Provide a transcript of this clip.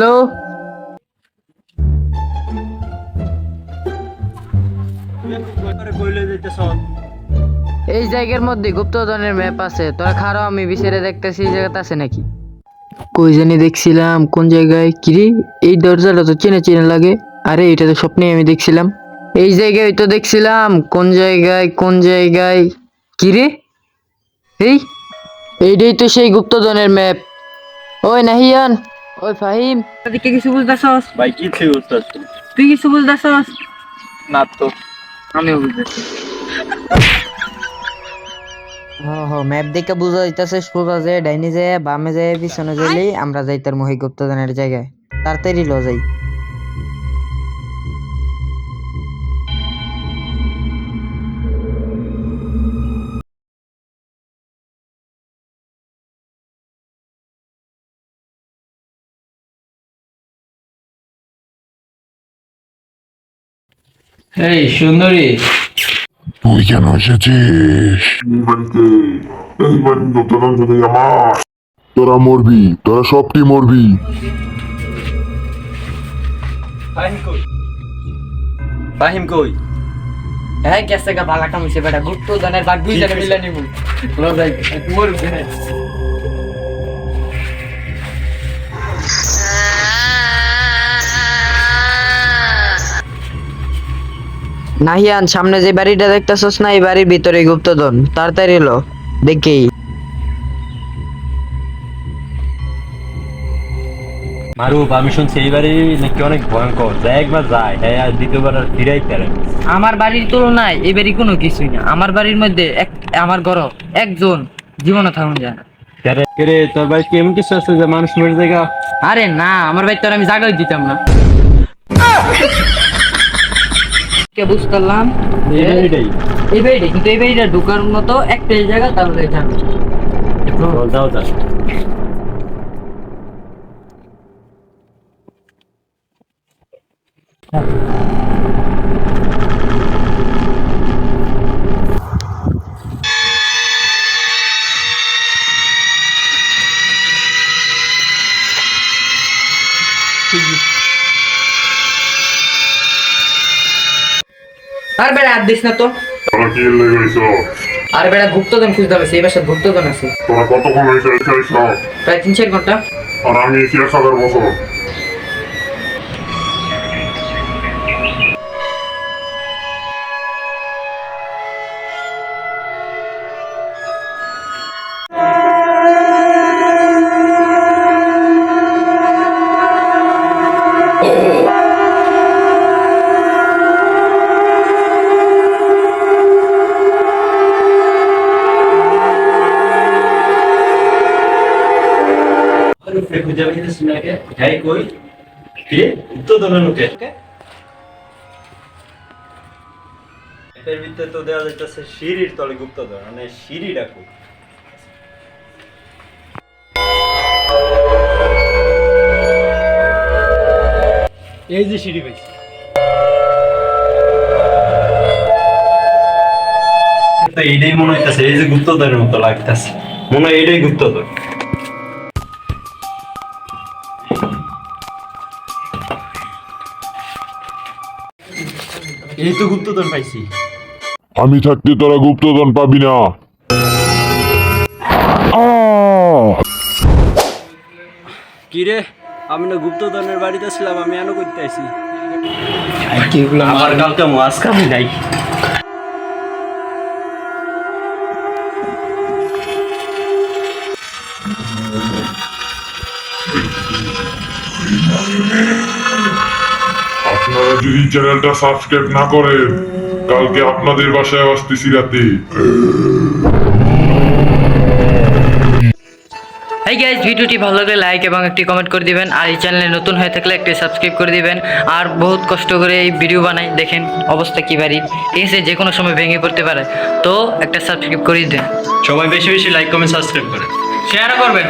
Hello, এই জায়গার মধ্যে গুপ্তধনের ম্যাপ আছে, তোরা খারাপ আমি বিচারে দেখতেছি এই জায়গাতে আছে নাকি। কই জানি দেখছিলাম কোন জায়গায়, কিরে এই দরজাটা তো চেনা চেনা লাগে। আরে এটা তো স্বপ্নে আমি দেখছিলাম, এই জায়গায় তো দেখছিলাম। কোন জায়গায় কিরে, এই এইটাই তো সেই গুপ্তধনের ম্যাপ। ওই নাহিয়ান, ওই ফাহিম, এদিকে কিছু বুঝতেছস? ভাই কিছু বুঝতেছি তুই কিছু বুঝতেছস? না তো। আমিও বুঝতেছি। ম্যাপ দেখে বুঝা যাইতাছে সোজা যে ডাইনে যায় বামে যায় পিছনে যাইলেই আমরা যাইতার মহি গুপ্তধনের জায়গায়। তাড়াতাড়ি ল যাই। এই সুন্দরী, তুই কেন এসেছিস বাড়িতে? এই বাড়িতে তোরা যদি আমার তোরা মরবি, তোরা সবটি মরবি। ফাহিম কই? হ্যাঁ কেসে কা ভালা কাম হইছে বেটা, গুপ্তধনের ভাগ দুই জায়গা মিলা নিমু। ল যাই, মোর ঘরে। নাহিয়ান, সামনে যে বাড়িটা দেখতেছস না, এই বাড়ির ভিতরে গুপ্তধন। তাড়াতাড়ি এলো দেখি। মারুফ, আমি শুনছি এই বাড়ি নাকি অনেক ভয়ঙ্কর, যাই একবার যায় হ্যাঁ আর দ্বিতীয়বার আর ফিরাই পারে না। আমার বাড়ির তুলনায় এই বাড়ি কোনো কিছুই না। আমার বাড়ির মধ্যে আমার ঘর একজন জীবনে থাকুন যায় না। রে তোর বাড়ি কি এমন কিছু আছে যে মানুষ মরে জায়গা? আরে না, আমার বাড়ি তো আর আমি জায়গায় দিতাম না। কে বুঝতে পারলাম এই বাড়িটাই। এই বাড়িটা, কিন্তু এই বাড়িটা ঢোকার মতো একটাই জায়গা, তাহলে এখানে চল, যাও যা। আর বেড়া হাত দিস না তো। তোরা কি লেগেছ? আর বেড়া গুপ্তধন খুঁজতে হবে, সেই বাসায় গুপ্তধন আছে। তোরা কতক্ষণ হয়েছে এসেছ? প্রায় 3-4 ঘন্টা। আর আমি এসি 1000 বছর। খুঁজে পাইতেছি না কে? হ্যাঁ কই? কি? উত্তর দলের লোকে। এটার ভিতরে তো দেওয়া যাইতেছে সিঁড়ির তলে গুপ্তধন, মানে সিঁড়িটা কই? এই যে সিঁড়ি পাইছি। তো এইটাই মনে হইতেছে, এই যে গুপ্তধনের মতো লাগতেছে, মনে হয় এইটাই গুপ্তধন। এই তো গুপ্তধন পাইছি। আমি থাকতে তোরা গুপ্তধন পাবি না। কি রে, আমি না গুপ্তধনের বাড়িতে ছিলাম, আমি এনো করতে আইছি। আমার কালকে মাছ খাবি নাই। আপনারা যদি চ্যানেলটা সাবস্ক্রাইব না করেন, কালকে আপনাদের বাসায় আসতেছি রাতে। হাই গাইস, ভিডিওটি ভালো লাগলে লাইক এবং একটি কমেন্ট করে দিবেন। আর এই চ্যানেলে নতুন হয়ে থাকলে একটি সাবস্ক্রাইব করে দিবেন। আর বহুত কষ্ট করে এই ভিডিও বানাই, দেখেন অবস্থা কি বাড়ি, ঠিক আছে, যে কোনো সময় ভেঙে পড়তে পারে। তো একটা সাবস্ক্রাইব করে দেন। সবাই বেশি বেশি লাইক কমেন্ট সাবস্ক্রাইব করে শেয়ারও করবেন।